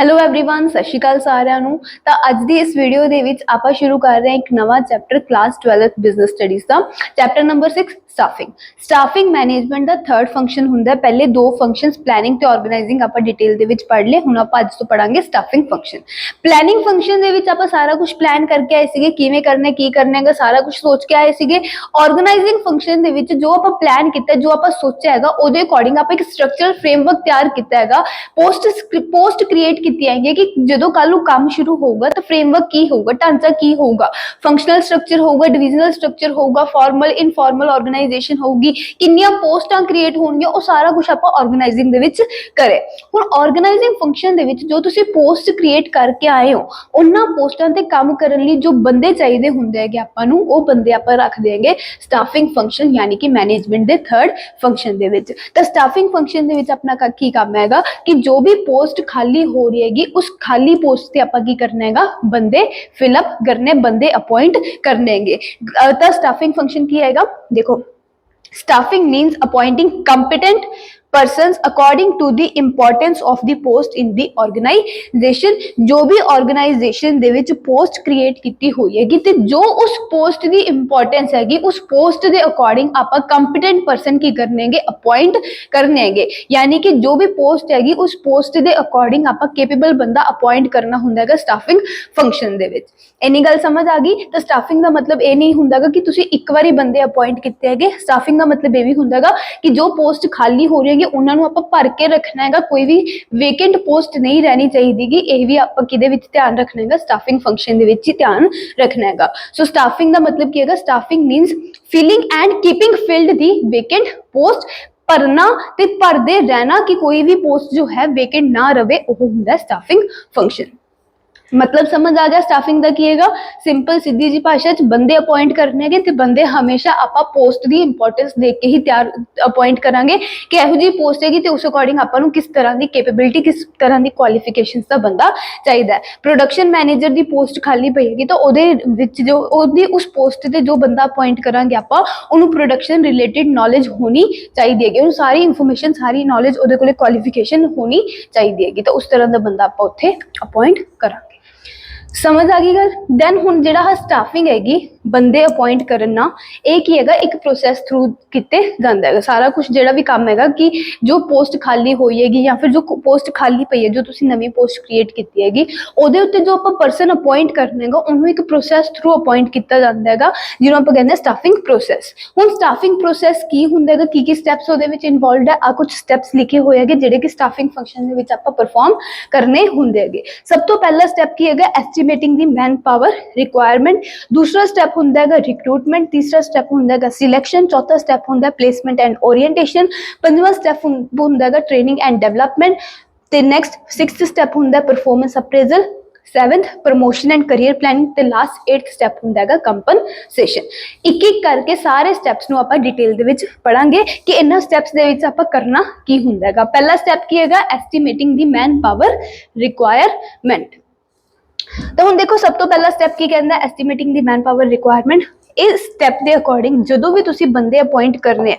Hello everyone सत श्री अकाल ਸਾਰਿਆਂ ਨੂੰ। ਤਾਂ ਅੱਜ ਦੀ ਇਸ ਵੀਡੀਓ ਦੇ ਵਿੱਚ ਆਪਾਂ ਸ਼ੁਰੂ ਕਰ ਰਹੇ ਹਾਂ ਇੱਕ ਨਵਾਂ chapter class 12th business studies ਦਾ ਚੈਪਟਰ ਨੰਬਰ 6 ਸਟਾਫਿੰਗ ਮੈਨੇਜਮੈਂਟ ਦਾ ਥਰਡ ਫੰਕਸ਼ਨ ਹੁੰਦਾ। ਪਹਿਲੇ ਦੋ ਫੰਕਸ਼ਨਸ ਪਲੈਨਿੰਗ ਤੇ ਆਰਗੇਨਾਈਜ਼ਿੰਗ ਆਪਾਂ ਡਿਟੇਲ ਦੇ ਵਿੱਚ ਪੜ੍ਹ ਲਏ। ਹੁਣ ਆਪਾਂ ਅੱਜ ਤੋਂ ਪੜਾਂਗੇ ਸਟਾਫਿੰਗ ਫੰਕਸ਼ਨ। ਪਲੈਨਿੰਗ ਫੰਕਸ਼ਨ ਦੇ ਵਿੱਚ ਆਪਾਂ ਸਾਰਾ ਕੁਝ ਪਲਾਨ ਕਰਕੇ ਆਏ ਸੀਗੇ, ਕਿਵੇਂ ਕਰਨਾ ਕੀ ਕਰਨਾ ਹੈਗਾ ਸਾਰਾ ਕੁਝ ਸੋਚ ਕੇ ਆਏ ਸੀਗੇ। ਆਰਗੇਨਾਈਜ਼ਿੰਗ ਫੰਕਸ਼ਨ ਦੇ ਵਿੱਚ ਜੋ ਆਪਾਂ ਪਲਾਨ ਕੀਤਾ, ਜੋ ਆਪਾਂ ਸੋਚਿਆ ਹੈਗਾ, ਉਹਦੇ ਅਕੋਰਡਿੰਗ ਆਪਾਂ ਇੱਕ ਸਟਰਕਚਰਲ ਫਰੇਮਵਰਕ ਤਿਆਰ ਕੀਤਾ ਹੈਗਾ। ਪੋਸਟ ਕ੍ਰੀਏਟ ਕੀਤੀ ਹੈਗੀ ਕਿ ਜਦੋਂ ਕੱਲ ਨੂੰ ਕੰਮ ਸ਼ੁਰੂ ਹੋਊਗਾ ਤਾਂ ਫਰੇਮਵਰਕ ਕੀ ਹੋਊਗਾ, ਢਾਂਚਾ ਕੀ ਹੋਊਗਾ, ਫੰਕਸ਼ਨਲ ਸਟਰਕਚਰ ਹੋਊਗਾ, ਡਿਵੀਜ਼ਨਲ ਸਟਰਕਚਰ ਹੋਊਗਾ, ਫਾਰਮਲ ਇਨਫਾਰਮਲ ਆਰਗੇਨਾਈਜੇਸ਼ਨ ਹੋਊਗੀ, ਕਿੰਨੀਆਂ ਪੋਸਟਾਂ ਕ੍ਰੀਏਟ ਹੋਣਗੀਆਂ, ਉਹ ਸਾਰਾ ਕੁਝ ਆਪਾਂ ਆਰਗੇਨਾਈਜ਼ਿੰਗ ਦੇ ਵਿੱਚ ਕਰੇ। ਹੁਣ ਆਰਗੇਨਾਈਜ਼ਿੰਗ ਫੰਕਸ਼ਨ ਦੇ ਵਿੱਚ ਜੋ ਤੁਸੀਂ ਪੋਸਟ ਕ੍ਰੀਏਟ ਕਰਕੇ ਆਏ ਹੋ, ਉਹਨਾਂ ਪੋਸਟਾਂ ਤੇ ਕੰਮ ਕਰਨ ਲਈ ਜੋ ਬੰਦੇ ਚਾਹੀਦੇ ਹੁੰਦੇ ਹੈਗੇ ਆਪਾਂ ਨੂੰ, ਉਹ ਬੰਦੇ ਆਪਾਂ ਰੱਖ ਦੇਂਗੇ ਸਟਾਫਿੰਗ ਫੰਕਸ਼ਨ ਯਾਨੀ ਕਿ ਮੈਨੇਜਮੈਂਟ ਦੇ ਥਰਡ ਫੰਕਸ਼ਨ ਦੇ ਵਿੱਚ। ਤਾਂ ਸਟਾਫਿੰਗ ਫੰਕਸ਼ਨ ਦੇ ਵਿੱਚ ਆਪਣਾ ਕੀ ਕੰਮ ਹੈਗਾ ਕਿ ਜੋ ਵੀ ਪੋਸਟ ਖਾਲੀ ਹੋ ਰਹੀ ਹੈਗੀ, ਉਸ ਖਾਲੀ पोस्ट पे ਆਪਾਂ ਕੀ ਕਰਨਾ ਹੈਗਾ, ਬੰਦੇ ਫਿਲ ਅਪ ਕਰਨੇ, ਬੰਦੇ ਅਪॉइंट ਕਰਨੇ ਹੈਗੇ। ਤਾਂ ਸਟਾਫਿੰਗ ਫੰਕਸ਼ਨ ਕੀ ਆਏਗਾ, ਦੇਖੋ staffing means appointing competent persons according to the importance of the post in the organization। जो भी organization ਦੇ ਵਿੱਚ post create ਕੀਤੀ ਹੋਈ ਹੈਗੀ ਤੇ ਜੋ ਉਸ post ਦੀ importance ਹੈਗੀ, ਉਸ post ਦੇ according ਆਪਾਂ competent person ਕੀ ਕਰਨੇ ਹੈਗੇ, appoint ਕਰਨੇ ਹੈਗੇ। यानी कि जो भी post हैगी उस post ਦੇ according ਆਪਾਂ capable ਬੰਦਾ appoint ਕਰਨਾ ਹੁੰਦਾ ਹੈਗਾ staffing function ਦੇ ਵਿੱਚ। ਇੰਨੀ ਗੱਲ ਸਮਝ ਆ ਗਈ। ਤਾਂ staffing ਦਾ ਮਤਲਬ ਇਹ ਨਹੀਂ ਹੁੰਦਾਗਾ ਕਿ ਤੁਸੀਂ ਇੱਕ ਵਾਰੀ ਬੰਦੇ appoint ਕੀਤੇ ਹੈਗੇ। staffing ਦਾ ਮਤਲਬ ਇਹ ਵੀ ਹੁੰਦਾਗਾ ਕਿ ਜੋ post ਖਾਲੀ ਹੋ ਰਹੀ ਹੈਗੀ ਉਹਨਾਂ ਨੂੰ ਆਪਾਂ ਭਰ ਕੇ ਰੱਖਣਾ ਹੈਗਾ, ਕੋਈ ਵੀ vacant post ਨਹੀਂ ਰਹਿਣੀ ਚਾਹੀਦੀਗੀ। ਇਹ ਵੀ ਆਪਾਂ ਕਿਹਦੇ ਵਿੱਚ ਧਿਆਨ ਰੱਖਣਾ ਹੈਗਾ, staffing function ਦੇ ਵਿੱਚ ਹੀ ਧਿਆਨ ਰੱਖਣਾ ਹੈਗਾ। ਸੋ staffing ਦਾ ਮਤਲਬ ਕੀ ਹੈਗਾ, staffing means filling and keeping filled the vacant post। ਭਰਨਾ ਤੇ ਭਰਦੇ ਰਹਿਣਾ ਕਿ ਕੋਈ ਵੀ ਪੋਸਟ ਜੋ ਹੈ ਵੇਕੈਂਟ ਨਾ ਰਵੇ, ਉਹ ਹੁੰਦਾ ਸਟਾਫਿੰਗ ਫੰਕਸ਼ਨ। मतलब समझ आ गया स्टाफिंग का की हैगा। सिंपल सीधी जी भाषा च बंदे अपॉइंट करने के ते बंदे हमेशा आपां पोस्ट दी इंपॉर्टेंस देख के ही तैयार अपॉइंट करांगे कि इहो जी पोस्ट हैगी ते उस अकॉर्डिंग आपां नूं किस तरह की कैपेबिलिटी, किस तरह की क्वालिफिकेशंस दा बंदा चाहिदा है। प्रोडक्शन मैनेजर दी पोस्ट खाली पई हैगी तो ओदे विच जो ओदी उस पोस्ट ते जो बंदा अपॉइंट करांगे आपां उहनूं प्रोडक्शन रिलेटेड नॉलेज होनी चाहिदी हैगी, उहनूं सारी इंफॉर्मेशन, सारी नॉलेज, ओदे कोले क्वालिफिकेशन होनी चाहिदी हैगी। तो उस तरह का बंदा आपां उत्थे अपॉइंट करांगे। समझ आ गई गल। दैन हुण जिहड़ा स्टाफिंग हैगी बंदे अपॉइंट करना, ये की हैगा एक प्रोसैस थ्रू किते जांदा हैगा। सारा कुछ जिहड़ा भी काम हैगा कि जो पोस्ट खाली होई हैगी या फिर जो पोस्ट खाली पई है, जो तुसीं नवीं पोस्ट क्रिएट कीती हैगी, ਉਹਦੇ ਉੱਤੇ जो ਆਪਾਂ पर्सन अपॉइंट करना हैगा ਉਹਨੂੰ एक प्रोसैस थ्रू अपॉइंट ਕੀਤਾ ਜਾਂਦਾ ਹੈਗਾ, ਜਿਹਨੂੰ ਆਪਾਂ ਕਹਿੰਦੇ ਸਟਾਫਿੰਗ ਪ੍ਰੋਸੈਸ। ਹੁਣ ਸਟਾਫਿੰਗ ਪ੍ਰੋਸੈਸ ਕੀ ਹੁੰਦਾ ਹੈਗਾ, ਕੀ ਸਟੈਪਸ ਉਹਦੇ ਵਿੱਚ ਇਨਵੋਲਵਡ ਹੈ, ਆ ਕੁਝ ਸਟੈਪਸ ਲਿਖੇ ਹੋਏ ਹੈਗੇ ਜਿਹੜੇ ਕਿ ਸਟਾਫਿੰਗ ਫੰਕਸ਼ਨ ਦੇ ਵਿੱਚ ਆਪਾਂ ਪਰਫਾਰਮ ਕਰਨੇ ਹੁੰਦੇ ਹੈਗੇ। ਸਭ ਤੋਂ ਪਹਿਲਾ ਸਟੈਪ ਕੀ ਹੈਗਾ, ਐਸਟੀਮੇਟਿੰਗ ਦੀ ਮੈਨ ਪਾਵਰ ਰਿਕੁਆਇਰਮੈਂਟ। ਦੂਸਰਾ ਸਟੈਪ ਹੁੰਦਾ ਹੈਗਾ ਰਿਕਰੂਟਮੈਂਟ। तीसरा स्टैप ਹੁੰਦਾ ਹੈਗਾ सिलेक्शन। चौथा स्टैप ਹੁੰਦਾ प्लेसमेंट एंड ओरिएंटेशन। ਪੰਜਵਾਂ स्टैप ਹੁੰਦਾ ਹੈਗਾ ट्रेनिंग एंड डेवलपमेंट। ਤੇ ਨੈਕਸਟ 6th स्टैप ਹੁੰਦਾ performance appraisal. 7th promotion and career planning. ਤੇ ਲਾਸਟ 8th स्टैप ਹੁੰਦਾ ਹੈਗਾ ਕੰਪਨਸੇਸ਼ਨ। ਇੱਕ ਇੱਕ ਕਰਕੇ ਸਾਰੇ ਸਟੈਪਸ ਨੂੰ ਆਪਾਂ ਡਿਟੇਲ ਦੇ ਵਿੱਚ ਪੜਾਂਗੇ ਕਿ ਇਹਨਾਂ ਸਟੈਪਸ ਦੇ ਵਿੱਚ ਆਪਾਂ ਕਰਨਾ ਕੀ ਹੁੰਦਾ ਹੈਗਾ। ਪਹਿਲਾ ਸਟੈਪ ਕੀ ਹੈਗਾ, ਐਸਟੀਮੇਟਿੰਗ ਦੀ ਮੈਨ ਪਾਵਰ ਰਿਕੁਆਇਰਮੈਂਟ। ਤਾਂ ਹੁਣ ਦੇਖੋ ਸਭ ਤੋਂ ਪਹਿਲਾ ਸਟੈਪ ਕੀ ਕਹਿੰਦਾ, ਐਸਟੀਮੇਟਿੰਗ ਦੀ ਮੈਨ ਪਾਵਰ ਰਿਕੁਆਇਰਮੈਂਟ। ਇਸ ਸਟੈਪ ਦੇ ਅਕੋਰਡਿੰਗ ਜਦੋਂ ਵੀ ਤੁਸੀਂ ਬੰਦੇ ਅਪॉइंट ਕਰਨੇ ਆ,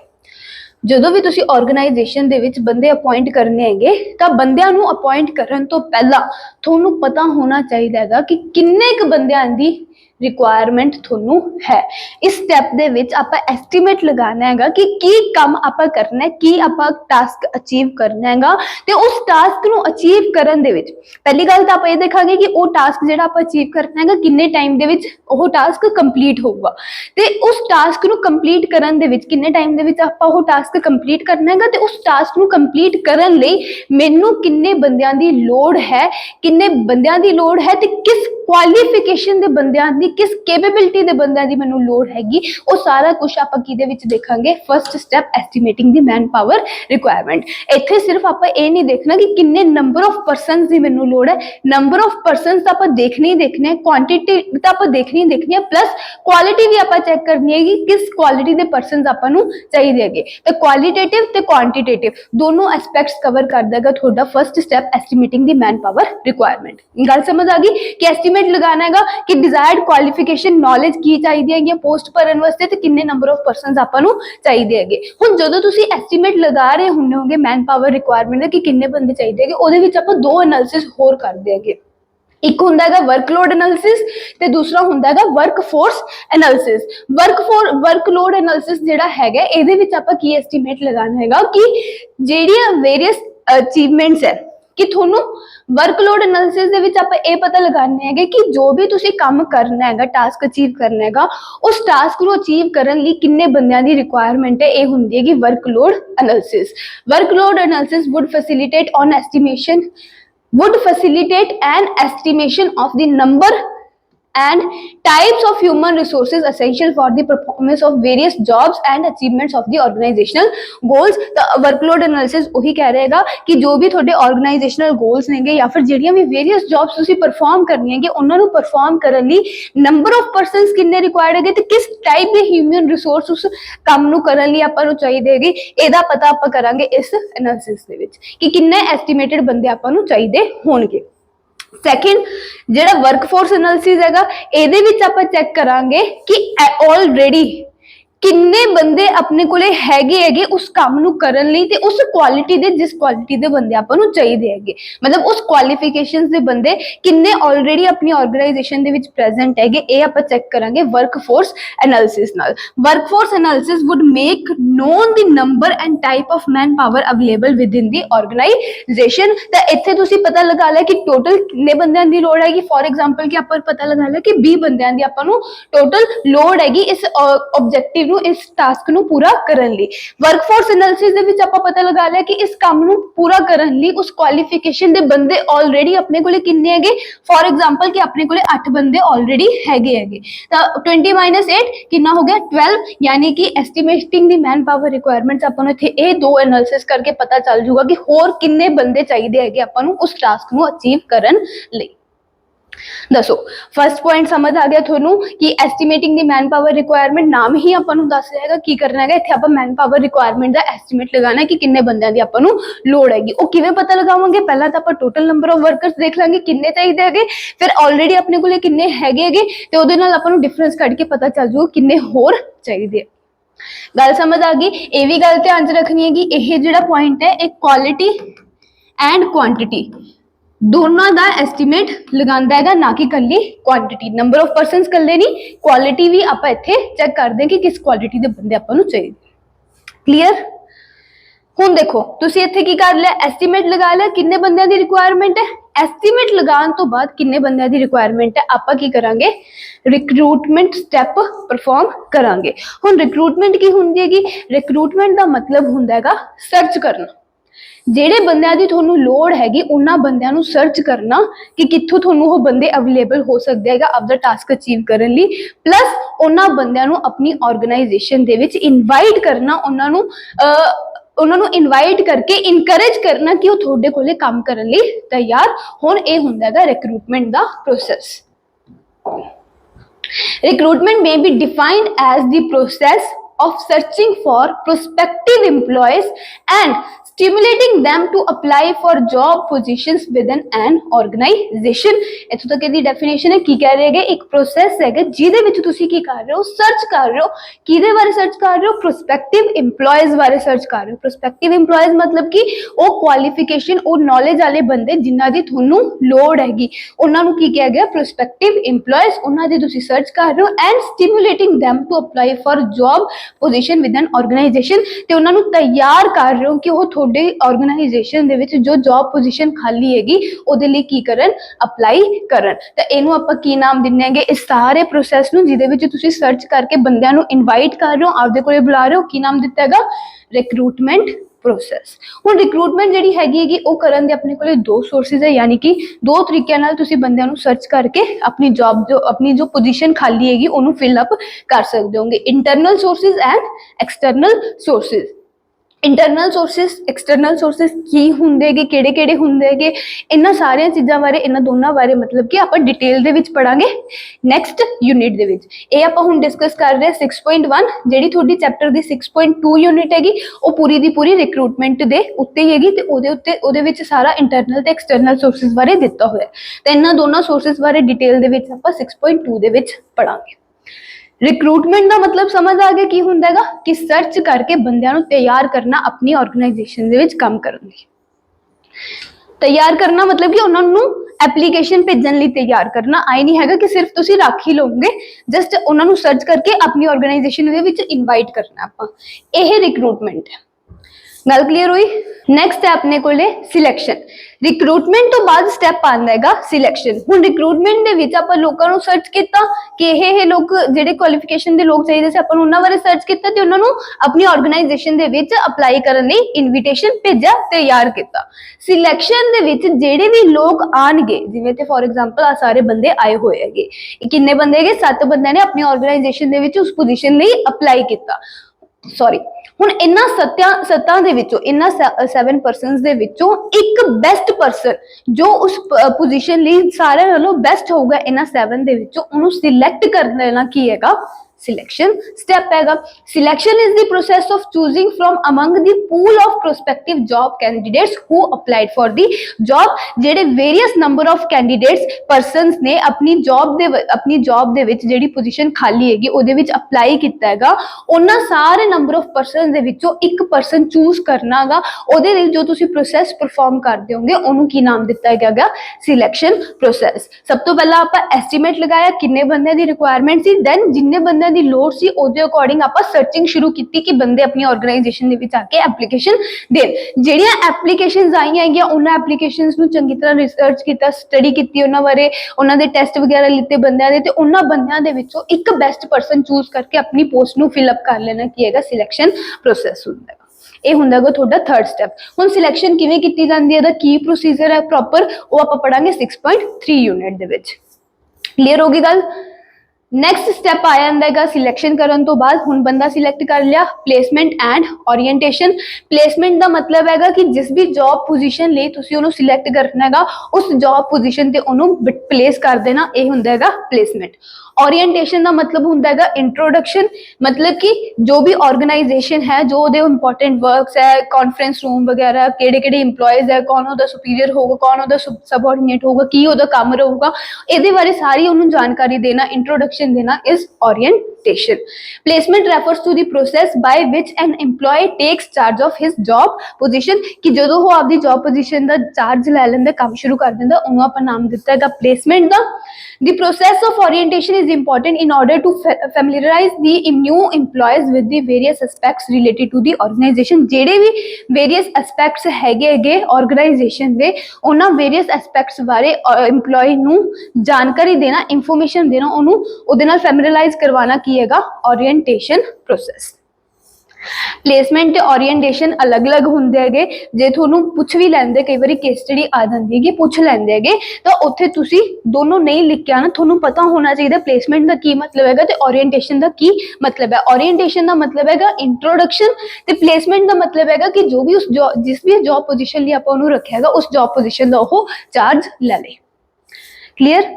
ਜਦੋਂ ਵੀ ਤੁਸੀਂ ਆਰਗੇਨਾਈਜੇਸ਼ਨ ਦੇ ਵਿੱਚ ਬੰਦੇ ਅਪॉइंट ਕਰਨੇ ਹੈਗੇ, ਤਾਂ ਬੰਦਿਆਂ ਨੂੰ ਅਪॉइंट ਕਰਨ ਤੋਂ ਪਹਿਲਾਂ ਤੁਹਾਨੂੰ ਪਤਾ ਹੋਣਾ ਚਾਹੀਦਾ ਹੈਗਾ ਕਿ ਕਿੰਨੇ ਕੁ ਬੰਦਿਆਂ ਦੀ रिक्वायरमेंट थोनू है। इस स्टेप दे विच आपां एस्टीमेट लगाना हैगा कि की काम आपां करना है, की आपां टास्क अचीव करना हैगा। ते उस टास्क नू अचीव करन दे विच पहली गल तां आपां ये देखांगे कि वो टास्क जिहड़ा आपां अचीव करना हैगा किन्ने टाइम दे विच वो टास्क कंप्लीट होऊगा। ते उस टास्क नू कंप्लीट करन दे विच किन्ने टाइम दे विच आपां वो टास्क कंप्लीट करना हैगा। ते उस टास्क नू कंप्लीट करन लई मैनू किन्ने बंदियां दी लोड़ है, किन्ने बंदियां दी लोड़ है ते किस क्वालिफिकेशन दे बंदियां दी, किस कैपेबिलिटी दे बंदियां दी मैनू लोड़ हैगी, वो सारा कुछ आपां किहदे विच देखांगे। First step estimating the man power requirement. इत्थे सिर्फ आपां ये नहीं देखना कि किन्ने नंबर ऑफ पर्सनस दी मैनू लोड़ है, नंबर ऑफ पर्सनस तां आपां देखने ही देखने है, क्वांटिटी तां आपां देखनी ही देखनी है, प्लस क्वालिटी भी आपां चेक करनी है कि किस क्वालिटी दे पर्सनस आपां नू चाहिए हैगे। ते क्वालिटेटिव ते क्वांटिटेटिव दोनों एस्पैक्ट्स कवर कर देगा थोड़ा first step estimating the man power requirement. गल समझ आ गई कि एस्टीमेट लगाना हैगा कि डिजायर्ड क्वालिफिकेशन नॉलेज की चाहिए है पोस्ट भरन वास्ते ते किन्ने नंबर ऑफ पर्सनस आपां नूं चाहिए हैगे। हुण जदों तुसीं एस्टीमेट लगा रहे हुंदे होगे मैन पावर रिक्वायरमेंट कि किन्ने बंदे चाहिए हैगे, ओहदे विच आपां दो एनालिसिस होर करदे हैगे। एक हुंदा है वर्कलोड एनालिसिस ते दूसरा हुंदा है वर्कफोर्स एनालिसिस। वर्कलोड एनालिसिस जिहड़ा हैगा इहदे विच आपां की एस्टीमेट लगाना हैगा कि जेहड़ियां वेरियस अचीवमेंट्स है कि थोनू वर्कलोड एनालिसिस दे विच आपां इह पता लगाने हैगे कि जो भी तुसीं काम करना हैगा, टास्क अचीव करना हैगा, उस टास्क नूं अचीव करन लई किन्ने बंदियां दी रिक्वायरमेंट है, इह हुंदी है कि workload analysis. Workload analysis would facilitate on estimation would facilitate an estimation of the number and types of human resources essential for the performance of various jobs and achievements of the organizational goals। the workload analysis वही कह रहेगा कि जो भी थोड़े organizational goals नेंगे या फिर ਜਿਹੜੀਆਂ भी various jobs ਤੁਸੀਂ perform ਕਰਨੀਆਂ ਹੈਗੇ ਉਹਨਾਂ ਨੂੰ perform ਕਰਨ ਲਈ number of persons ਕਿੰਨੇ required ਹੈਗੇ ਤੇ ਕਿਸ type ਦੇ human resource ਉਸ ਕੰਮ ਨੂੰ ਕਰਨ ਲਈ ਆਪਾਂ ਨੂੰ ਚਾਹੀਦੇ ਹੈਗੇ, ਇਹਦਾ ਪਤਾ ਆਪਾਂ ਕਰਾਂਗੇ ਇਸ analysis ਦੇ ਵਿੱਚ ਕਿ ਕਿੰਨੇ estimated ਬੰਦੇ ਆਪਾਂ ਨੂੰ ਚਾਹੀਦੇ ਹੋਣਗੇ। सैकेंड जिहड़ा वर्कफोर्स एनालिसिस हैगा इहदे विच आपां चेक करांगे कि ऑलरेडी किन्ने बंदे अपने कोले हैगे उस काम नूं करन लई ते उस क्वालिटी दे जिस क्वालिटी दे बंदे आपां नूं चाहीदे हैगे, मतलब उस क्वालिफिकेशंस दे बंदे किन्ने ऑलरेडी अपनी ऑर्गेनाइजेशन दे विच प्रेजेंट हैगे, इह आपां चेक करांगे वर्कफोर्स एनालिसिस नाल। Workforce analysis would make known the number and type of manpower available within the organisation. तां इत्थे तुसीं पता लगा लिया कि टोटल किन्ने बंदियां दी लोड़ हैगी, फॉर एग्जांपल कि आपां पता लगा लिया कि 20 बंदियां दी आपां नूं टोटल लोड़ हैगी इस ऑब्जेक्टिव इस टास्क नूं पूरा करन लई। वर्कफोर्स एनालिसिस दे विच आपां पता लगा लिया कि इस काम नूं पूरा करन लई उस क्वालिफिकेशन दे बंदे ऑलरेडी अपने कोले किन्ने हैगे, फॉर एग्जांपल कि अपने कोले 8 बंदे ऑलरेडी हैगे तां 20 - 8 कितना हो गया 12, यानी कि एस्टिमेटिंग दी मैन पावर रिक्वायरमेंट्स आपां नूं इत्थे ये दो एनालिसिस करके पता चल जाऊगा कि होर किन्ने बंदे चाहिए हैगे आपां नूं उस टास्क नूं अचीव करन लई। दसो फर्स्ट पॉइंट समझ आ गया थोनू कि एस्टिमेटिंग दी मैन पावर रिक्वायरमेंट नाम ही आपां नूं दस रहेगा की करना है, इत्थे आपां मैन पावर रिक्वायरमेंट दा एस्टिमेट लगाना है कि किन्ने बंदियां दी आपां नूं लोड़ हैगी। ओ किवें पता लगावांगे, पहला तां आपां टोटल नंबर ऑफ वर्कर्स देख लांगे किन्ने चाहिए हैगे, फिर ऑलरेडी अपने कोले किन्ने हैगे ते ओहदे नाल आपां नूं डिफरेंस कढ के पता चल जाऊगा किन्ने होर चाहिए। गल समझ आ गई। ये भी गल ध्यान च रखनी है कि यह जिहड़ा पॉइंट है एक क्वालिटी एंड क्वांटिटी दोनों का एस्टीमेट लगांदा हैगा, ना कि कल्ली क्वांटिटी। नंबर ऑफ परसनस कल्ले नहीं, क्वालिटी भी आप इत्थे चेक कर दें कि किस क्वालिटी के बंदे आपां नूं चाहिए। क्लीयर? हुण देखो तुसीं इत्थे की कर लिया, एस्टीमेट लगा लिया किन्ने बंदियां दी रिक्वायरमेंट है। एस्टीमेट लगाने तो बाद किन्ने बंदियां दी रिक्वायरमेंट है आपां की करांगे, रिक्रूटमेंट स्टैप परफॉर्म करांगे। हुण रिक्रूटमेंट की हुंदी हैगी, रिक्रूटमेंट का मतलब हुंदा हैगा सर्च करना, ਜਿਹੜੇ ਬੰਦਿਆਂ ਦੀ ਤੁਹਾਨੂੰ ਲੋੜ ਹੈਗੀ ਉਹਨਾਂ ਬੰਦਿਆਂ ਨੂੰ ਸਰਚ ਕਰਨਾ ਕਿ ਕਿੱਥੋਂ ਤੁਹਾਨੂੰ ਉਹ ਬੰਦੇ ਅਵੇਲੇਬਲ ਹੋ ਸਕਦੇ ਹੈਗਾ ਆਪਦਾ ਟਾਸਕ ਅਚੀਵ ਕਰਨ ਲਈ, ਪਲੱਸ ਉਹਨਾਂ ਬੰਦਿਆਂ ਨੂੰ ਆਪਣੀ ਆਰਗੇਨਾਈਜੇਸ਼ਨ ਦੇ ਵਿੱਚ ਇਨਵਾਈਟ ਕਰਨਾ, ਉਹਨਾਂ ਨੂੰ ਇਨਵਾਈਟ ਕਰਕੇ ਇਨਕਰੇਜ ਕਰਨਾ ਕਿ ਉਹ ਤੁਹਾਡੇ ਕੋਲੇ ਕੰਮ ਕਰਨ ਲਈ ਤਿਆਰ ਹੋਣ। ਇਹ ਹੁੰਦਾ ਹੈਗਾ recruitment the process. Recruitment may be defined as the process of searching for prospective employees and stimulating them to apply for job positions within an organization। इत्थों तक इसकी डेफिनेशन है की कह रहे हैं, एक प्रोसेस है जिहदे विच तुसीं की कर रहे हो, सर्च कर रहे हो, किहदे बारे सर्च कर रहे हो, प्रोस्पैक्टिव इंप्लॉयज बारे सर्च कर रहे हो। प्रोस्पैक्टिव इंप्लॉयज मतलब कि वो क्वालिफिकेशन वो नॉलेज वाले बंदे जिन्हां दी तुहानूं लोड़ हैगी उन्हां नूं की कहा गया प्रोस्पैक्टिव इंप्लॉयज, उन्हां दी तुसीं सर्च कर रहे हो and stimulating them to apply for job position within organization ते उन्हां नूं तैयार कर रहे हो कि वो ਤੁਹਾਡੇ ਆਰਗੇਨਾਈਜੇਸ਼ਨ ਦੇ ਵਿੱਚ ਜੋ ਜੌਬ ਪੋਜੀਸ਼ਨ ਖਾਲੀ ਹੈਗੀ ਉਹਦੇ ਲਈ ਕੀ ਕਰਨ, ਅਪਲਾਈ ਕਰਨ। ਤਾਂ ਇਹਨੂੰ ਆਪਾਂ ਕੀ ਨਾਮ ਦਿੰਨੇ ਹੈਗੇ, ਇਸ ਸਾਰੇ ਪ੍ਰੋਸੈਸ ਨੂੰ ਜਿਹਦੇ ਵਿੱਚ ਤੁਸੀਂ ਸਰਚ ਕਰਕੇ ਬੰਦਿਆਂ ਨੂੰ ਇਨਵਾਈਟ ਕਰ ਰਹੇ ਹੋ, ਆਪਦੇ ਕੋਲੇ ਬੁਲਾ ਰਹੇ ਹੋ, ਕੀ ਨਾਮ ਦਿੱਤਾ ਹੈਗਾ, ਰਿਕਰੂਟਮੈਂਟ ਪ੍ਰੋਸੈਸ। ਹੁਣ ਰਿਕਰੂਟਮੈਂਟ ਜਿਹੜੀ ਹੈਗੀ ਉਹ ਕਰਨ ਦੇ ਆਪਣੇ ਕੋਲੇ ਦੋ ਸੋਰਸਿਸ ਹੈ, ਯਾਨੀ ਕਿ ਦੋ ਤਰੀਕਿਆਂ ਨਾਲ ਤੁਸੀਂ ਬੰਦਿਆਂ ਨੂੰ ਸਰਚ ਕਰਕੇ ਆਪਣੀ ਜੋ ਪੋਜੀਸ਼ਨ ਖਾਲੀ ਹੈਗੀ ਉਹਨੂੰ ਫਿਲ ਅਪ ਕਰ ਸਕਦੇ ਹੋਗੇ, internal sources and external sources. Internal sources external sources ਕੀ ਹੁੰਦੇਗੇ, ਕਿਹੜੇ ਕਿਹੜੇ ਹੁੰਦੇਗੇ, ਇਹਨਾਂ ਸਾਰੀਆਂ ਚੀਜ਼ਾਂ ਬਾਰੇ, ਇਹਨਾਂ ਦੋਨਾਂ ਬਾਰੇ ਮਤਲਬ ਕਿ ਆਪਾਂ ਡਿਟੇਲ ਦੇ ਵਿੱਚ ਪੜਾਂਗੇ ਨੈਕਸਟ ਯੂਨਿਟ ਦੇ ਵਿੱਚ। ਇਹ ਆਪਾਂ ਹੁਣ ਡਿਸਕਸ ਕਰ ਰਹੇ 6.1, ਜਿਹੜੀ ਤੁਹਾਡੀ ਚੈਪਟਰ ਦੀ 6.2 ਯੂਨਿਟ ਹੈਗੀ ਉਹ ਪੂਰੀ ਦੀ ਪੂਰੀ ਰਿਕਰੂਟਮੈਂਟ ਦੇ ਉੱਤੇ ਹੀ ਹੈਗੀ ਤੇ ਉਹਦੇ ਵਿੱਚ ਸਾਰਾ ਇੰਟਰਨਲ ਤੇ ਐਕਸਟਰਨਲ ਸੋਰਸਿਸ ਬਾਰੇ ਦਿੱਤਾ ਹੋਇਆ ਤੇ ਇਹਨਾਂ ਦੋਨਾਂ ਸੋਰਸਿਸ ਬਾਰੇ ਡਿਟੇਲ ਦੇ ਵਿੱਚ ਆਪਾਂ 6.2 ਦੇ ਵਿੱਚ ਪੜਾਂਗੇ। रिक्रूटमेंट का मतलब समझ आ गया की हुंदा हैगा कि सर्च करके बंदियां नूं तैयार करना अपनी ऑर्गेनाइजेशन दे विच काम करन लई। तैयार करना मतलब कि उन्होंने एप्लीकेशन भेजन लई तैयार करना, आई नहीं हैगा कि सिर्फ तुसी रख ही लोगे, जस्ट उन्होंने सर्च करके अपनी ऑर्गेनाइजेशन दे विच इनवाइट करना आपां, यह रिक्रूटमेंट है। गल क्लीयर हुई। नैक्सट है अपने कोले सिलेक्शन। रिक्रूटमेंट तो बाद स्टैप आंदा हैगा सिलेक्शन। हुण रिक्रूटमेंट दे विच आपां लोकां नूं सर्च कीता कि ਇਹ ਲੋਕ ਜਿਹੜੇ ਕੁਆਲੀਫਿਕੇਸ਼ਨ ਦੇ ਲੋਕ ਚਾਹੀਦੇ ਸੀ, ਆਪਾਂ ਉਹਨਾਂ ਬਾਰੇ ਸਰਚ ਕੀਤਾ ਤੇ ਉਹਨਾਂ ਨੂੰ ਆਪਣੀ ਆਰਗੇਨਾਈਜੇਸ਼ਨ ਦੇ ਵਿੱਚ ਅਪਲਾਈ ਕਰਨ ਲਈ ਇਨਵੀਟੇਸ਼ਨ ਭੇਜਿਆ, ਤਿਆਰ ਕੀਤਾ। ਸਿਲੈਕਸ਼ਨ ਦੇ ਵਿੱਚ ਜਿਹੜੇ ਵੀ ਲੋਕ ਆਣਗੇ, ਜਿਵੇਂ ਤੇ ਫੋਰ ਐਗਜ਼ਾਮਪਲ ਆ ਸਾਰੇ ਬੰਦੇ ਆਏ ਹੋਏ ਹੈਗੇ, ਕਿੰਨੇ ਬੰਦੇ ਹੈਗੇ, 7 ਬੰਦਿਆਂ ਨੇ ਆਪਣੀ ਆਰਗੇਨਾਈਜੇਸ਼ਨ ਦੇ ਵਿੱਚ ਉਸ ਪੋਜੀਸ਼ਨ ਲਈ ਅਪਲਾਈ ਕੀਤਾ। ਸੌਰੀ, ਹੁਣ ਇਹਨਾਂ ਸੱਤਾਂ ਦੇ ਵਿੱਚੋਂ, ਇਹਨਾਂ 7 ਪਰਸਨਸ ਦੇ ਵਿੱਚੋਂ ਇੱਕ ਬੈਸਟ ਪਰਸਨ ਜੋ ਉਸ ਪੋਜੀਸ਼ਨ ਲਈ ਸਾਰਿਆਂ ਨਾਲੋਂ ਬੈਸਟ ਹੋਊਗਾ, ਇਹਨਾਂ 7 ਦੇ ਵਿੱਚੋਂ ਉਹਨੂੰ ਸਿਲੈਕਟ ਕਰ ਲੈਣਾ ਕੀ ਹੈਗਾ, सिलेक्शन स्टेप हैगा। Selection is the process of choosing from among the pool of prospective job candidates who applied for the job. जेडे various number of candidates persons ने अपनी जॉब दे विच जेडी पोजीशन खाली हैगी ओदे विच अप्लाई कीता हैगा, उन्हां सारे नंबर ऑफ पर्सन दे विचों एक पर्सन चूज करना हैगा। ओदे लई जो तुसी प्रोसेस परफॉर्म करदे होगे ओनू की नाम दिता हैगा, सिलेक्शन प्रोसेस। सब तो पहला आपां एस्टीमेट लगाया किन्ने बंदे दी रिक्वायरमेंट सी, दैन जिन्ने बंदे ਦੀ ਲੋੜ ਸੀ ਉਹਦੇ ਅਕੋਰਡਿੰਗ ਆਪਾਂ ਸਰਚਿੰਗ ਸ਼ੁਰੂ ਕੀਤੀ ਕਿ ਬੰਦੇ ਆਪਣੀ ਆਰਗੇਨਾਈਜੇਸ਼ਨ ਦੇ ਵਿੱਚ ਆ ਕੇ ਐਪਲੀਕੇਸ਼ਨ ਦੇਣ। ਜਿਹੜੀਆਂ ਐਪਲੀਕੇਸ਼ਨਸ ਆਈਆਂ ਹੈਗੀਆਂ ਉਹਨਾਂ ਐਪਲੀਕੇਸ਼ਨਸ ਨੂੰ ਚੰਗੀ ਤਰ੍ਹਾਂ ਰਿਸਰਚ ਕੀਤਾ, ਸਟੱਡੀ ਕੀਤੀ ਉਹਨਾਂ ਬਾਰੇ, ਉਹਨਾਂ ਦੇ ਟੈਸਟ ਵਗੈਰਾ ਲਿੱਤੇ ਬੰਦਿਆਂ ਦੇ, ਤੇ ਉਹਨਾਂ ਬੰਦਿਆਂ ਦੇ ਵਿੱਚੋਂ ਇੱਕ ਬੈਸਟ ਪਰਸਨ ਚੂਜ਼ ਕਰਕੇ ਆਪਣੀ ਪੋਸਟ ਨੂੰ ਫਿਲ ਅਪ ਕਰ ਲੈਣਾ ਕੀ ਹੈਗਾ, ਸਿਲੈਕਸ਼ਨ ਪ੍ਰੋਸੈਸ ਹੁੰਦਾ ਹੈ। ਇਹ ਹੁੰਦਾ ਹੈਗਾ ਤੁਹਾਡਾ ਥਰਡ ਸਟੈਪ। ਹੁਣ ਸਿਲੈਕਸ਼ਨ ਕਿਵੇਂ ਕੀਤੀ ਜਾਂਦੀ ਹੈ, ਇਹਦਾ ਕੀ ਪ੍ਰੋਸੀਜਰ ਹੈ ਪ੍ਰੋਪਰ, ਉਹ ਆਪਾਂ ਪੜਾਂਗੇ 6.3 ਯੂਨਿਟ ਦੇ ਵਿੱਚ। ਕਲੀਅਰ ਹੋ ਗਈ ਗੱਲ। ਨੈਕਸਟ ਸਟੈਪ ਆ ਜਾਂਦਾ ਹੈਗਾ ਸਿਲੈਕਸ਼ਨ ਕਰਨ ਤੋਂ ਬਾਅਦ। ਹੁਣ ਬੰਦਾ ਸਿਲੈਕਟ ਕਰ ਲਿਆ, ਪਲੇਸਮੈਂਟ ਐਂਡ ਓਰੀਐਂਟੇਸ਼ਨ। ਪਲੇਸਮੈਂਟ ਦਾ ਮਤਲਬ ਹੈਗਾ ਕਿ ਜਿਸ ਵੀ ਜੌਬ ਪੋਜੀਸ਼ਨ ਲਈ ਤੁਸੀਂ ਉਹਨੂੰ ਸਿਲੈਕਟ ਕਰਨਾ ਹੈਗਾ ਉਸ ਜੌਬ ਪੋਜੀਸ਼ਨ ਤੇ ਉਹਨੂੰ ਪਲੇਸ ਕਰ ਦੇਣਾ, ਇਹ ਹੁੰਦਾ ਹੈਗਾ ਪਲੇਸਮੈਂਟ। ओरिएंटेशन का मतलब होता है इंट्रोडक्शन, मतलब कि जो भी ऑर्गेनाइजेशन है, जो इंपॉर्टेंट वर्क्स है, कॉन्फ्रेंस रूम वगैरह, केड़े इंप्लॉयज है, कौन उहदा सुपीरियर होगा, कौन उहदा सबऑर्डिनेट होगा, की उहदा काम रहूगा, इहदे बारे सारी उन्होंने जानकारी देना, इंट्रोडक्शन देना is orientation. Placement refers to the process by which an employee takes charge of his job position, कि जो वो आपकी जॉब पोजीशन का चार्ज लै लैंदा, काम शुरू कर दिंदा, उन्होंने आपां नाम दिता है प्लेसमेंट का। The process of orientation is important in order to familiarize the new employees with the various aspects related to the organization। जेडे भी various aspects हैगे organization दे, उन्हां various aspects बारे employee नू जानकारी देना, information देना, उन्हों उहदे नाल familiarize करवाना की हैगा orientation process। प्लेसमेंट ते ओरीएंटेशन अलग अलग होंदे हैगे। जे तुहानू पुछ भी लैंदे, कई बारी केस स्टडी आ जांदी है, पुछ लैंदे हैगे, तो उत्थे तुसी दोनों नहीं लिख के आना, तुहानू पता होना चाहिए प्लेसमेंट का की मतलब हैगा ते ओरीएंटेशन का की मतलब है। ओरीएंटेशन का मतलब हैगा इंट्रोडक्शन, ते प्लेसमेंट का मतलब हैगा कि जो भी उस जिस भी जॉब पोजीशन लिए आपां उहनू रखिया हैगा उस जॉब पोजीशन का वो चार्ज लै ले। क्लीयर।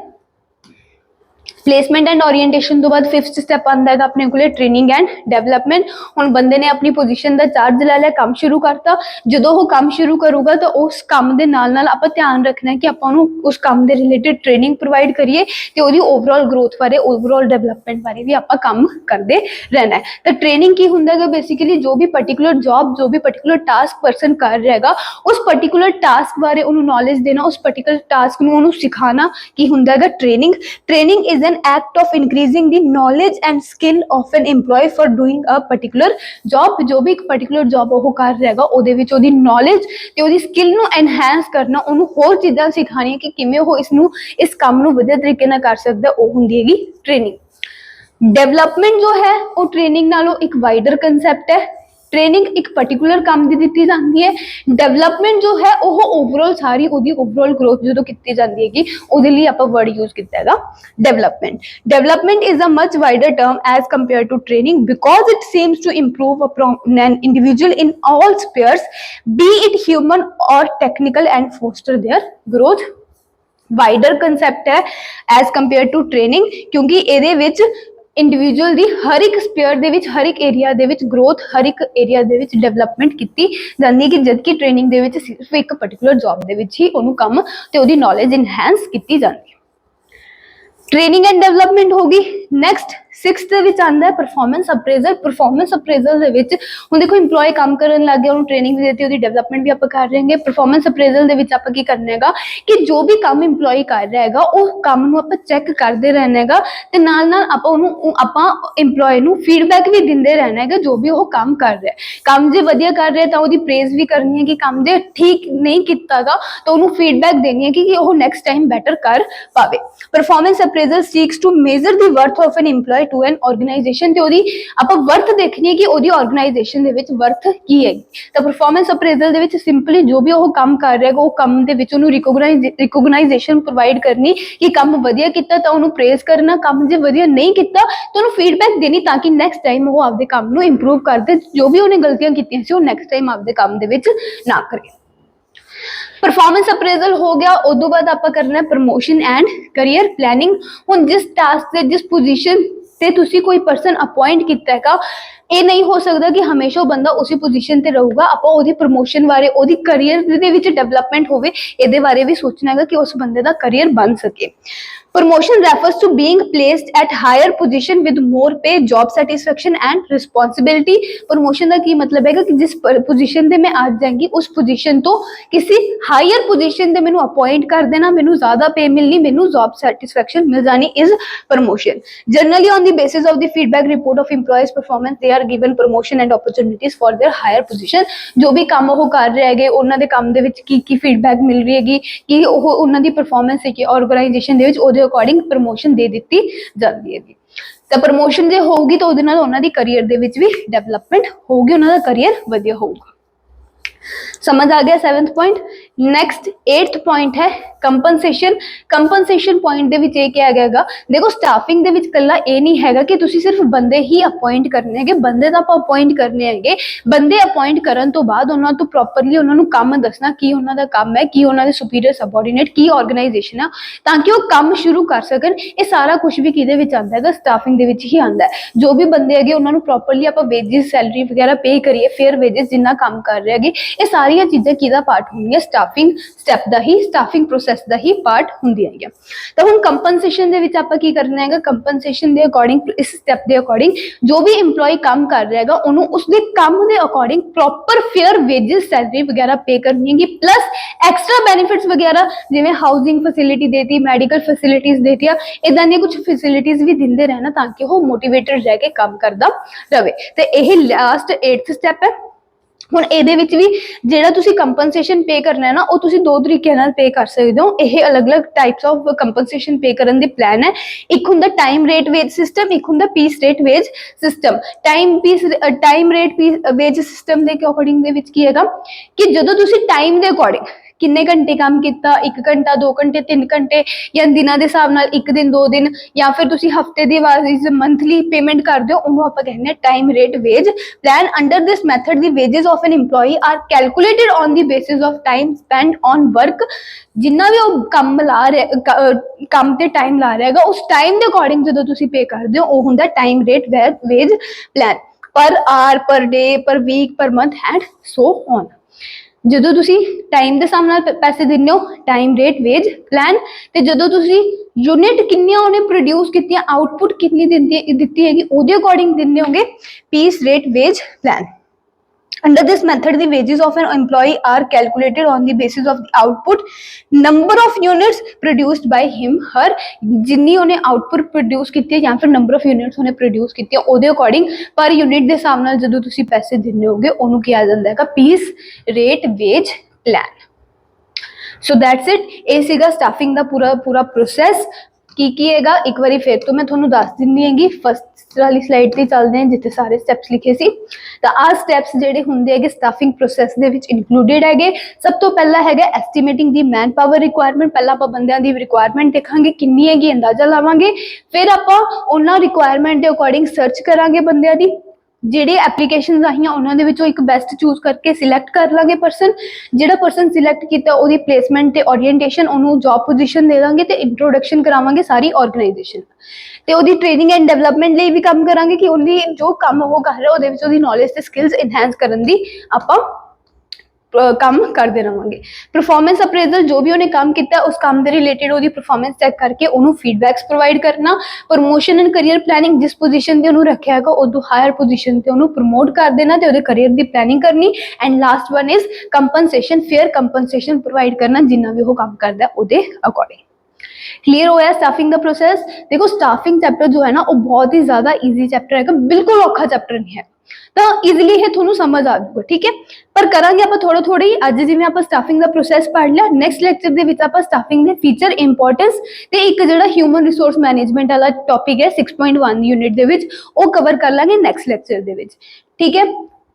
प्लेसमेंट एंड ओरीएंटेशन तो बाद फिफ्थ स्टैप आता है अपने को ट्रेनिंग एंड डेवलपमेंट। हुण बंदे ने अपनी पोजीशन का चार्ज लै लिया, काम शुरू करता, जो वो काम शुरू करूगा तो उस काम के नाल नाल आपां ध्यान रखना है कि आपां नूं उस काम के रिलेटेड ट्रेनिंग प्रोवाइड करिए ते ओहदी ओवरऑल ग्रोथ बारे, ओवरऑल डेवलपमेंट बारे भी आपां काम करते रहना है। तो ट्रेनिंग की हुंदा है बेसिकली जो भी पर्टिकुलर जॉब, जो भी पर्टिकुलर टास्क परसन कर रहेगा उस पर्टिकुलर टास्क बारे उन्होंने नॉलेज देना, उस पर्टिकुलर टास्क नूं उन्होंने सिखाना की हुंदा है training. Training is an act of increasing the knowledge and skill of an employee for doing a particular job। जो भी एक particular job वो कर रहेगा ਉਹਦੇ ਵਿੱਚ ਉਹਦੀ knowledge ਤੇ ਉਹਦੀ skill ਨੂੰ enhance ਕਰਨਾ, ਉਹਨੂੰ ਹੋਰ ਚੀਜ਼ਾਂ ਸਿਖਾਣੀਆਂ ਕਿ ਕਿਵੇਂ ਉਹ ਇਸ ਕੰਮ ਨੂੰ ਵਧੀਆ ਤਰੀਕੇ ਨਾਲ ਕਰ ਸਕਦਾ, ਉਹ ਹੁੰਦੀ ਹੈਗੀ ट्रेनिंग। डेवलपमेंट जो है वो ट्रेनिंग नालों एक वाइडर कंसैप्ट है। ट्रेनिंग एक पर्टिकुलर काम की दी जाती है, डेवलपमेंट जो है वो ओवरऑल सारी ओवरऑल ग्रोथ जो की जाती है उसके लिए आप वर्ड यूज किया है development. Development is a much wider term as compare to training because it seems to improve upon an individual in all spheres, be it human or technical, and foster their growth। Wider concept है as compare to training, क्योंकि ਇਹਦੇ ਵਿੱਚ individual ਦੀ हर एक spare ਦੇ ਵਿੱਚ हर एक area ਦੇ ਵਿੱਚ ग्रोथ हर एक एरिया ਦੇ ਵਿੱਚ डेवलपमेंट ਕੀਤੀ ਜਾਂਦੀ ਹੈ, ਕਿ ਜਦਕਿ ट्रेनिंग ਦੇ ਵਿੱਚ ਸਿਰਫ ਇੱਕ पर्टिकुलर जॉब ਦੇ ਵਿੱਚ ਹੀ ਉਹਨੂੰ ਕੰਮ ਤੇ ਉਹਦੀ ਨੌਲੇਜ ਇਨਹੈਂਸ ਕੀਤੀ ਜਾਂਦੀ ਹੈ। ट्रेनिंग एंड डेवलपमेंट होगी। नैक्सट 6th ਵਿੱਚ ਆਂਦਾ ਹੈ परफॉर्मेंस अप्रेजल। परफॉर्मेंस अप्रेजल ਦੇ ਵਿੱਚ ਹੁਣ ਦੇਖੋ ਇੰਪਲੋਈ ਕੰਮ ਕਰਨ ਲੱਗ ਗਿਆ, ਉਹਨੂੰ ट्रेनिंग ਵੀ ਦਿੱਤੀ, ਉਹਦੀ डेवलपमेंट ਵੀ ਆਪਾਂ ਕਰ ਰਹੇ ਹਾਂਗੇ। परफॉर्मेंस अप्रेजल ਦੇ ਵਿੱਚ ਆਪਾਂ ਕੀ ਕਰਨਾ ਹੈਗਾ ਕਿ ਜੋ ਵੀ ਕੰਮ ਇੰਪਲੋਈ ਕਰ ਰਿਹਾ ਹੈਗਾ ਉਹ ਕੰਮ ਨੂੰ ਆਪਾਂ ਚੈੱਕ ਕਰਦੇ ਰਹਿਣਾ ਹੈਗਾ ਤੇ ਨਾਲ ਨਾਲ ਆਪਾਂ ਉਹਨੂੰ ਆਪਾਂ ਇੰਪਲੋਈ ਨੂੰ ਫੀਡਬੈਕ ਵੀ ਦਿੰਦੇ ਰਹਿਣਾ ਹੈਗਾ ਜੋ ਵੀ ਉਹ ਕੰਮ ਕਰ ਰਿਹਾ। ਕੰਮ ਜੇ ਵਧੀਆ ਕਰ ਰਿਹਾ ਤਾਂ ਉਹਦੀ ਪ੍ਰੇਜ਼ ਵੀ ਕਰਨੀ ਹੈ, ਕਿ ਕੰਮ ਜੇ ਠੀਕ ਨਹੀਂ ਕੀਤਾਗਾ ਤਾਂ ਉਹਨੂੰ ਫੀਡਬੈਕ ਦੇਣੀ ਹੈ ਕਿ ਉਹ ਨੈਕਸਟ ਟਾਈਮ ਬੈਟਰ ਕਰ ਪਾਵੇ। Performance appraisal seeks to measure the worth of an employee to an organisation ते ओदी ਆਪਾਂ वर्थ देखनी है कि ओदी ऑर्गेनाइजेशन ਦੇ ਵਿੱਚ वर्थ ਕੀ ਹੈ। ਤਾਂ परफॉर्मेंस अप्रेजल ਦੇ ਵਿੱਚ ਸਿੰਪਲੀ ਜੋ ਵੀ ਉਹ ਕੰਮ ਕਰ ਰਿਹਾ ਹੈ ਉਹ ਕੰਮ ਦੇ ਵਿੱਚ ਉਹਨੂੰ ਰਿਕੋਗਨਾਈਜੇਸ਼ਨ ਪ੍ਰੋਵਾਈਡ ਕਰਨੀ ਕਿ ਕੰਮ ਵਧੀਆ ਕੀਤਾ ਤਾਂ ਉਹਨੂੰ ਪ੍ਰੇਜ਼ ਕਰਨਾ, ਕੰਮ ਜੇ ਵਧੀਆ ਨਹੀਂ ਕੀਤਾ ਤਾਂ ਉਹਨੂੰ ਫੀਡਬੈਕ ਦੇਣੀ ਤਾਂ ਕਿ ਨੈਕਸਟ ਟਾਈਮ ਉਹ ਆਪਦੇ ਕੰਮ ਨੂੰ ਇੰਪਰੂਵ ਕਰਦੇ, ਜੋ ਵੀ ਉਹਨੇ ਗਲਤੀਆਂ ਕੀਤੀਆਂ ਸੀ ਉਹ ਨੈਕਸਟ ਟਾਈਮ ਆਪਦੇ ਕੰਮ ਦੇ ਵਿੱਚ ਨਾ ਕਰੇ। परफॉर्मेंस अप्रेजल हो गया, उदों बाद आप करना है प्रमोशन एंड करियर प्लानिंग। हुण जिस टास्क से जिस पोजीशन से तुसी कोई पर्सन अपॉइंट किया है ये नहीं हो सकता कि हमेशा वो बंदा उसी पोजीशन ते रहूगा। आप ओदी प्रमोशन बारे ओदी करियर दे विच डेवलपमेंट होवे इहदे बारे भी सोचना है कि उस बंदे दा करियर बन सके। Promotion refers to being placed at higher position with more pay, job satisfaction and responsibility. Promotion का की मतलब है कि जिस पोजीशन ते मैं आ जाएंगी उस पोजीशन तो किसी हायर पोजीशन ते मैनू अपॉइंट कर देना, मैनू ज्यादा पे मिलनी, मैनू जॉब सैटिस्फैक्शन मिल जानी is promotion. Generally on the basis of the feedback report of employees performance they are given promotion and opportunities for their higher position. जो भी काम वो कर रहे हैं उन्होंने दे काम दे विच की फीडबैक मिल रही है कि उन्होंने दी परफॉर्मेंस है कि ऑर्गेनाइजेशन दे विच ओदे अकॉर्डिंग प्रमोशन दे दी जाती है। तो प्रमोशन जो होगी तो उन्होंने करियर दे विच भी डेवलपमेंट होगी, उन्होंने करियर वधिया होगा। समझ आ गया 7th point. Next 8th point है कंपनसेशन। कंपनसेशन पॉइंट दे विच क्या हैगा, देखो स्टाफिंग दे विच कल्ला ये नहीं हैगा कि तुसी सिर्फ बंदे ही अपॉइंट करने है, बंदे तो आप अपॉइंट करने हैं, बंदे अपॉइंट करन तो बाद उन्हां तो प्रॉपरली उन्हां नूं काम दसना कि उन्हां दा काम है, कि उन्हां दे सुपीरियर सबऑर्डिनेट की ऑर्गेनाइजेशन है ताकि वो काम शुरू कर सकन। ये सारा कुछ भी किहदे विच आंदा है, स्टाफिंग दे विच ही आंदा है। जो भी बंदे है उन्हां नूं प्रॉपरली आपां वेजिस सैलरी वगैरह पे करिए, फेयर वेजिस जिन्ना काम कर रहे हैं, ये सारियां चीज़ां किहदा पार्ट होंगे, स्टाफिंग स्टैप दा ही, स्टाफिंग प्रोसैस दा ही पार्ट ਹੁੰਦੀਆਂ ਹੈ। ਤਾਂ ਹੁਣ ਕੰਪਨਸੇਸ਼ਨ ਦੇ ਵਿੱਚ ਆਪਾਂ ਕੀ ਕਰਨਾ ਹੈਗਾ, ਕੰਪਨਸੇਸ਼ਨ ਦੇ ਅਕੋਰਡਿੰਗ ਇਸ ਸਟੈਪ ਦੇ ਅਕੋਰਡਿੰਗ ਜੋ ਵੀ EMPLOYE ਕੰਮ ਕਰ ਰਿਹਾ ਹੈਗਾ ਉਹਨੂੰ ਉਸਦੇ ਕੰਮ ਦੇ ਅਕੋਰਡਿੰਗ ਪ੍ਰੋਪਰ ਫੇਅਰ ਵੇजेस ਸੈਲਰੀ ਵਗੈरह पे ਕਰਨੀ ਹੈਗੀ, ਪਲੱਸ ਐਕਸਟਰਾ ਬੈਨੀਫਿਟਸ ਵਗੈरह ਜਿਵੇਂ ਹਾਊਸਿੰਗ ਫੈਸਿਲਿਟੀ ਦੇਤੀ, ਮੈਡੀਕਲ ਫੈਸਿਲਿਟੀਜ਼ ਦੇਤੀਆਂ, ਇਦਾਂ ਦੀਆਂ ਕੁਝ ਫੈਸਿਲਿਟੀਜ਼ ਵੀ ਦਿੰਦੇ ਰਹਿਣਾ ਤਾਂ ਕਿ ਉਹ ਮੋਟੀਵੇਟਡ ਰਹਿ ਕੇ ਕੰਮ ਕਰਦਾ ਰਵੇ। ਤੇ ਇਹ ਲਾਸਟ 8th ਸਟੈਪ ਹੈ। ਹੁਣ ਇਹਦੇ ਵਿੱਚ ਵੀ ਜਿਹੜਾ ਤੁਸੀਂ ਕੰਪਨਸੇਸ਼ਨ ਪੇ ਕਰਨਾ ਹੈ ਨਾ ਉਹ ਤੁਸੀਂ ਦੋ ਤਰੀਕੇ ਨਾਲ ਪੇ ਕਰ ਸਕਦੇ ਹੋ। ਇਹ ਅਲੱਗ-ਅਲੱਗ ਟਾਈਪਸ ਆਫ ਕੰਪਨਸੇਸ਼ਨ ਪੇ ਕਰਨ ਦੇ ਪਲਾਨ ਹੈ। ਇੱਕ ਹੁੰਦਾ ਟਾਈਮ ਰੇਟ ਵੇਜ ਸਿਸਟਮ, ਇੱਕ ਹੁੰਦਾ piece rate wage system. Time rate wage system ਦੇ ਅਕੋਰਡਿੰਗ ਦੇ ਵਿੱਚ ਕੀ ਹੈਗਾ ਕਿ ਜਦੋਂ ਤੁਸੀਂ ਟਾਈਮ ਦੇ ਅਕੋਰਡਿੰਗ किन्ने घंटे काम किया, 1 घंटा 2 घंटे 3 घंटे या दिनों के हिसाब नाल 1 दिन 2 दिन या फिर तुसी हफ्ते दी वाइज मंथली पेमेंट कर दो, उन्होंने आप कहने time rate wage plan. Under this method the wages of an employee are calculated on the basis of time spend on work. जिन्ना भी वो काम ला रहा काम ते टाइम ला रहा है उस टाइम के अकॉर्डिंग जो तुसी पे करते हो वो हुंदा time rate wage plan, per hour per day per week per month and so on. ਜਦੋਂ ਤੁਸੀਂ ਟਾਈਮ ਦੇ ਹਿਸਾਬ ਨਾਲ ਪੈਸੇ ਦਿੰਦੇ ਹੋ ਟਾਈਮ ਰੇਟ ਵੇਜ ਪਲਾਨ, ਤੇ ਜਦੋਂ ਤੁਸੀਂ ਯੂਨਿਟ ਕਿੰਨੀਆਂ ਉਹਨੇ ਪ੍ਰੋਡਿਊਸ ਕੀਤੀਆਂ, ਆਊਟਪੁੱਟ ਕਿੰਨੀ ਦਿੱਤੀ ਹੈਗੀ ਉਹਦੇ ਅਕੋਰਡਿੰਗ ਦਿੰਦੇ ਹੋਗੇ piece rate wage plan. Under this method, the wages of an employee are calculated on the basis of the output, number of units produced by him, her, जिन्नी उन्हें output produce की है या फिर number of units उन्हें produce की है ਉਹਦੇ according पर unit ਦੇ ਹਿਸਾਬ ਨਾਲ ਜਦੋਂ ਤੁਸੀਂ ਪੈਸੇ ਦਿੰਨੇ ਹੋਗੇ ਉਹਨੂੰ ਕੀ ਆ ਜਾਂਦਾ ਹੈਗਾ piece rate wage plan। So that's it। ਇਹ ਸੀਗਾ staffing ਦਾ ਪੂਰਾ process। की हैगा एक बारी फिर तो मैं ਤੁਹਾਨੂੰ ਦੱਸ ਦਿੰਦੀ ਹੈਗੀ। फस्ट वाली स्लाइड ਤੇ ਚੱਲਦੇ ਹਾਂ ਜਿੱਥੇ ਸਾਰੇ ਸਟੈਪਸ ਲਿਖੇ ਸੀ। ਤਾਂ ਆਹ ਸਟੈਪਸ ਜਿਹੜੇ ਹੁੰਦੇ ਹੈਗੇ ਸਟਾਫਿੰਗ ਪ੍ਰੋਸੈਸ ਦੇ ਵਿੱਚ ਇਨਕਲੂਡਡ ਹੈਗੇ। ਸਭ ਤੋਂ ਪਹਿਲਾਂ ਹੈਗਾ ਐਸਟੀਮੇਟਿੰਗ ਦੀ ਮੈਨ ਪਾਵਰ ਰਿਕੁਆਇਰਮੈਂਟ। ਪਹਿਲਾਂ ਆਪਾਂ ਬੰਦਿਆਂ ਦੀ ਰਿਕੁਆਇਰਮੈਂਟ ਦੇਖਾਂਗੇ ਕਿੰਨੀ ਹੈਗੀ, ਅੰਦਾਜ਼ਾ ਲਾਵਾਂਗੇ। ਫਿਰ ਆਪਾਂ ਉਹਨਾਂ ਰਿਕੁਆਇਰਮੈਂਟ ਦੇ ਅਕੋਰਡਿੰਗ ਸਰਚ ਕਰਾਂਗੇ ਬੰਦਿਆਂ ਦੀ, ਜਿਹੜੇ ਐਪਲੀਕੇਸ਼ਨਸ ਆਈਆਂ ਉਹਨਾਂ ਦੇ ਵਿੱਚੋਂ ਇੱਕ ਬੈਸਟ ਚੂਜ਼ ਕਰਕੇ ਸਿਲੈਕਟ ਕਰ ਲਾਂਗੇ ਪਰਸਨ। ਜਿਹੜਾ ਪਰਸਨ ਸਿਲੈਕਟ ਕੀਤਾ ਉਹਦੀ ਪਲੇਸਮੈਂਟ ਤੇ ਓਰੀਐਂਟੇਸ਼ਨ, ਉਹਨੂੰ ਜੌਬ ਪੋਜੀਸ਼ਨ ਦੇ ਦਾਂਗੇ ਤੇ ਇੰਟਰੋਡਕਸ਼ਨ ਕਰਾਵਾਂਗੇ ਸਾਰੀ ਆਰਗੇਨਾਈਜੇਸ਼ਨ। ਤੇ ਉਹਦੀ ਟ੍ਰੇਨਿੰਗ ਐਂਡ ਡਿਵੈਲਪਮੈਂਟ ਲਈ ਵੀ ਕੰਮ ਕਰਾਂਗੇ ਕਿ ਉਹਦੀ ਜੋ ਕੰਮ ਉਹ ਕਰ ਰਿਹਾ ਉਹਦੇ ਵਿੱਚ ਉਹਦੀ ਨੌਲੇਜ ਤੇ ਸਕਿੱਲਸ ਇਨਹੈਂਸ ਕਰਨ ਦੀ ਆਪਾਂ ਕੰਮ ਕਰਦੇ ਰਹਾਂਗੇ। ਪਰਫਾਰਮੈਂਸ ਅਪਰੇਜ਼ਲ, ਜੋ ਵੀ ਉਹਨੇ ਕੰਮ ਕੀਤਾ ਉਸ ਕੰਮ ਦੇ ਰਿਲੇਟਡ ਉਹਦੀ ਪਰਫਾਰਮੈਂਸ ਚੈੱਕ ਕਰਕੇ ਉਹਨੂੰ ਫੀਡਬੈਕਸ ਪ੍ਰੋਵਾਈਡ ਕਰਨਾ। ਪ੍ਰਮੋਸ਼ਨ ਐਂਡ ਕਰੀਅਰ ਪਲੈਨਿੰਗ, ਜਿਸ ਪੋਜੀਸ਼ਨ ਤੇ ਉਹਨੂੰ ਰੱਖਿਆ ਹੈਗਾ ਉਦੋਂ ਹਾਇਰ ਪੋਜੀਸ਼ਨ ਤੇ ਉਹਨੂੰ ਪ੍ਰਮੋਟ ਕਰ ਦੇਣਾ ਤੇ ਉਹਦੇ ਕਰੀਅਰ ਦੀ ਪਲੈਨਿੰਗ ਕਰਨੀ। And last one is compensation, fair compensation provide ਕਰਨਾ ਜਿੰਨਾ ਵੀ ਉਹ ਕੰਮ ਕਰਦਾ ਉਹਦੇ ਅਕੋਰਡਿੰਗ। क्लियर होया स्टाफिंग का प्रोसेस। देखो स्टाफिंग चैप्टर जो है ना वो बहुत ही ज्यादा इजी चैप्टर है, बिल्कुल औखा चैप्टर नहीं है, तो ईजिली है थोनू समझ आ जाऊगा। ठीक है, पर करांगे आप थोड़ा थोड़ी अज जिवें आप स्टाफिंग का प्रोसेस पढ़ लिया, नैक्सट लैक्चर दे विच आप स्टाफिंग दे फीचर इंपॉर्टेंस ते एक जिहड़ा ह्यूमन रिसोर्स मैनेजमेंट वाला टॉपिक है 6.1 यूनिट दे विच वो कवर कर लांगे नैक्सट लैक्चर दे विच। ठीक है,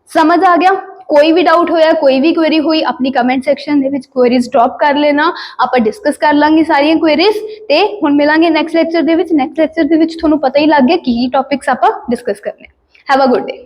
समझ आ गया? कोई भी डाउट होया, कोई भी क्वेरी हुई अपनी कमेंट सेक्शन दे विच क्वेरीज ड्रॉप कर लेना, आप डिस्कस कर लांगे सारी क्वेरीज। ते हुण मिलांगे नैक्सट लैक्चर दे विच। नैक्सट लैक्चर दे विच तुहानूं पता ही लग गया कि टॉपिक्स आप डिस्कस करने। Have a good day.